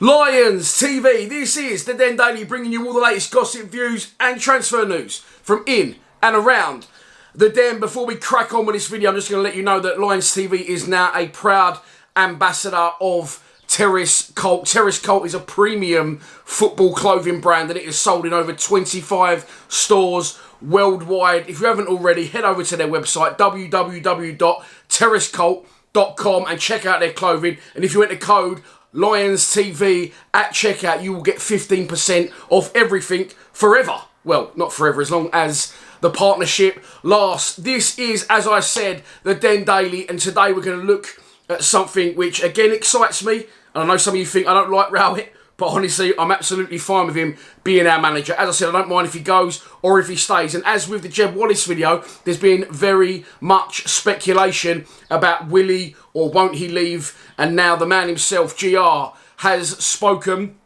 Lions TV, this is the Den Daily, bringing you all the latest gossip, views and transfer news from in and around the Den. Before we crack on with this video, I'm just going to let you know that Lions TV is now a proud ambassador of Terrace Cult. Terrace Cult is a premium football clothing brand and it is sold in over 25 stores worldwide. If you haven't already, head over to their website, www.terracecult.com, and check out their clothing. And if you enter code Lions TV at checkout, you will get 15% off everything forever. Well, not forever, as long as the partnership lasts. This is, as I said, the Den Daily, and today we're going to look at something which again excites me. And I know some of you think I don't like Rowett, but honestly, I'm absolutely fine with him being our manager. As I said, I don't mind if he goes or if he stays. And as with the Jeb Wallace video, there's been very much speculation about will he or won't he leave. And now the man himself, GR, has spoken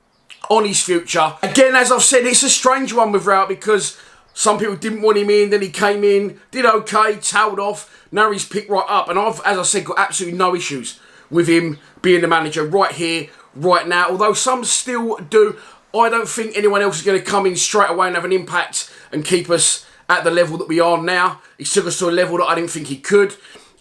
on his future. Again, as I've said, it's a strange one with Rowett because some people didn't want him in, then he came in, did okay, tailed off, now he's picked right up. And I've, as I said, got absolutely no issues with him being the manager right here, right now. Although some still do, I don't think anyone else is going to come in straight away and have an impact and keep us at the level that we are now. He took us to a level that I didn't think he could.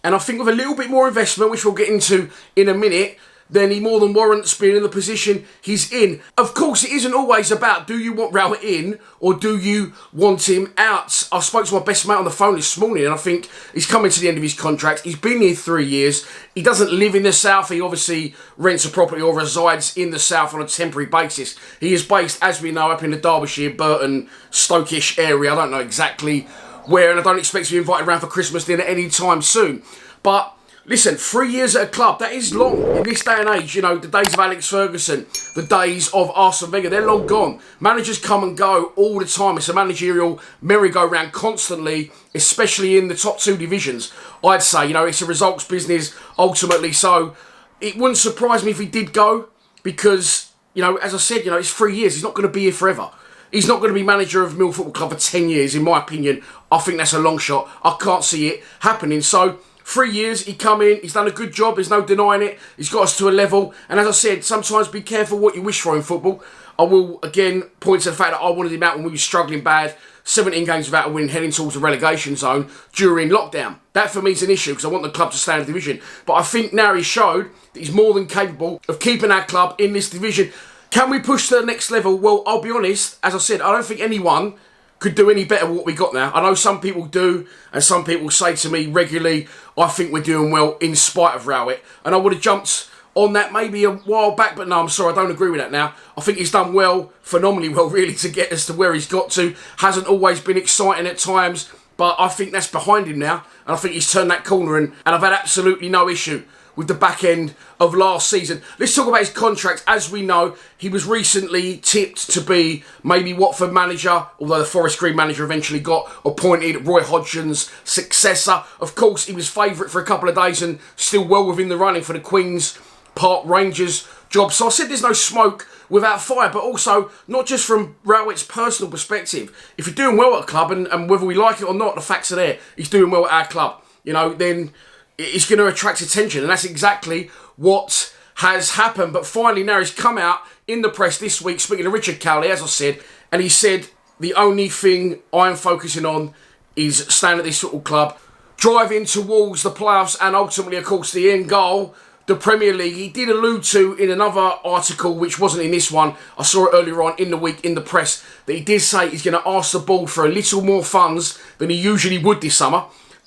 And I think with a little bit more investment, which we'll get into in a minute, then he more than warrants being in the position he's in. Of course, it isn't always about do you want Rowett in or do you want him out. I spoke to my best mate on the phone this morning and I think he's coming to the end of his contract. He's been here 3 years. He doesn't live in the south. He obviously rents a property or resides in the south on a temporary basis. He is based, as we know, up in the Derbyshire, Burton, Stoke-ish area. I don't know exactly where, and I don't expect to be invited around for Christmas dinner anytime soon. But listen, 3 years at a club, that is long in this day and age. You know, the days of Alex Ferguson, the days of Arsene Wenger, they're long gone. Managers come and go all the time. It's a managerial merry-go-round constantly, especially in the top two divisions, I'd say. You know, it's a results business ultimately. So it wouldn't surprise me if he did go because, you know, as I said, you know, it's 3 years. He's not going to be here forever. He's not going to be manager of Millwall Football Club for 10 years, in my opinion. I think that's a long shot. I can't see it happening. So 3 years, he come in, he's done a good job, there's no denying it. He's got us to a level. And as I said, sometimes be careful what you wish for in football. I will, again, point to the fact that I wanted him out when we were struggling bad. 17 games without a win, heading towards the relegation zone during lockdown. That for me is an issue because I want the club to stay in the division. But I think now he showed that he's more than capable of keeping our club in this division. Can we push to the next level? Well, I'll be honest, as I said, I don't think anyone could do any better than what we got now. I know some people do, and some people say to me regularly, I think we're doing well in spite of Rowett. And I would have jumped on that maybe a while back, but no, I'm sorry, I don't agree with that now. I think he's done well, phenomenally well really, to get us to where he's got to. Hasn't always been exciting at times, but I think that's behind him now. And I think he's turned that corner, and I've had absolutely no issue with the back end of last season. Let's talk about his contract. As we know, he was recently tipped to be maybe Watford manager, although the Forest Green manager eventually got appointed, Roy Hodgson's successor. Of course, he was favourite for a couple of days and still well within the running for the Queen's Park Rangers job. So I said there's no smoke without fire, but also not just from Rowett's personal perspective. If you're doing well at a club, and whether we like it or not, the facts are there, he's doing well at our club, you know, then it's going to attract attention, and that's exactly what has happened. But finally, now he's come out in the press this week, speaking to Richard Cowley, as I said, and he said, the only thing I'm focusing on is staying at this football club, driving towards the playoffs, and ultimately, of course, the end goal, the Premier League. He did allude to in another article, which wasn't in this one, I saw it earlier on in the week in the press, that he did say he's going to ask the board for a little more funds than he usually would this summer.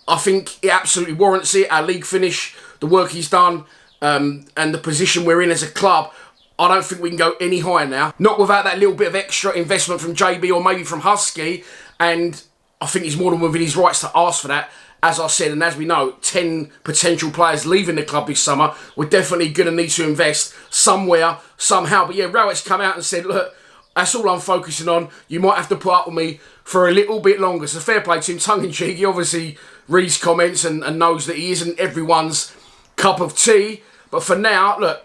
I think it absolutely warrants it. Our league finish, the work he's done, and the position we're in as a club, I don't think we can go any higher now. Not without that little bit of extra investment from JB or maybe from Husky. And I think he's more than within his rights to ask for that. As I said, and as we know, 10 potential players leaving the club this summer. We're definitely going to need to invest somewhere, somehow. But yeah, Rowett's come out and said, look, that's all I'm focusing on. You might have to put up with me for a little bit longer. So fair play to him, tongue-in-cheek. He obviously reads comments and knows that he isn't everyone's cup of tea. But for now, look,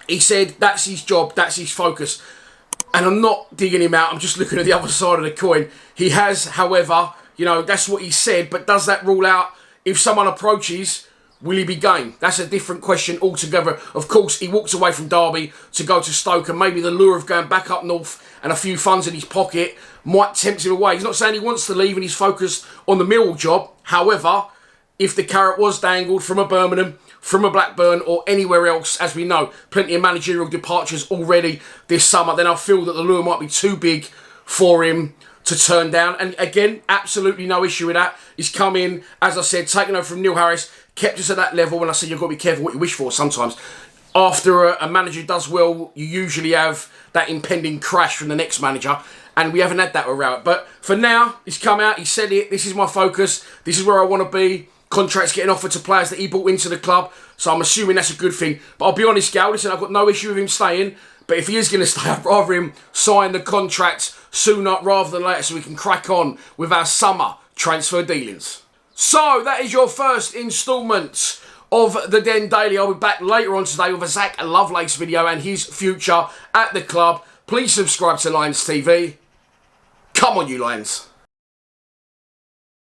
he said that's his job, that's his focus. And I'm not digging him out, I'm just looking at the other side of the coin. He has, however, you know, that's what he said, but does that rule out if someone approaches will he be game? That's a different question altogether. Of course, he walks away from Derby to go to Stoke, and maybe the lure of going back up north and a few funds in his pocket might tempt him away. He's not saying he wants to leave and he's focused on the Millwall job. However, if the carrot was dangled from a Birmingham, from a Blackburn or anywhere else, as we know, plenty of managerial departures already this summer, then I feel that the lure might be too big for him to turn down. And again, absolutely no issue with that. He's come in, as I said, taken over from Neil Harris, kept us at that level. When I say you've got to be careful what you wish for sometimes. After a manager does well, you usually have that impending crash from the next manager. And we haven't had that with Rowett. But for now, he's come out, he said it, this is my focus, this is where I want to be. Contracts getting offered to players that he brought into the club. So I'm assuming that's a good thing. But I'll be honest, Gal, listen, I've got no issue with him staying. But if he is going to stay, I'd rather him sign the contract sooner rather than later so we can crack on with our summer transfer dealings. So that is your first instalment of the Den Daily. I'll be back later on today with a Zach Lovelace video and his future at the club. Please subscribe to Lions TV. Come on, you Lions.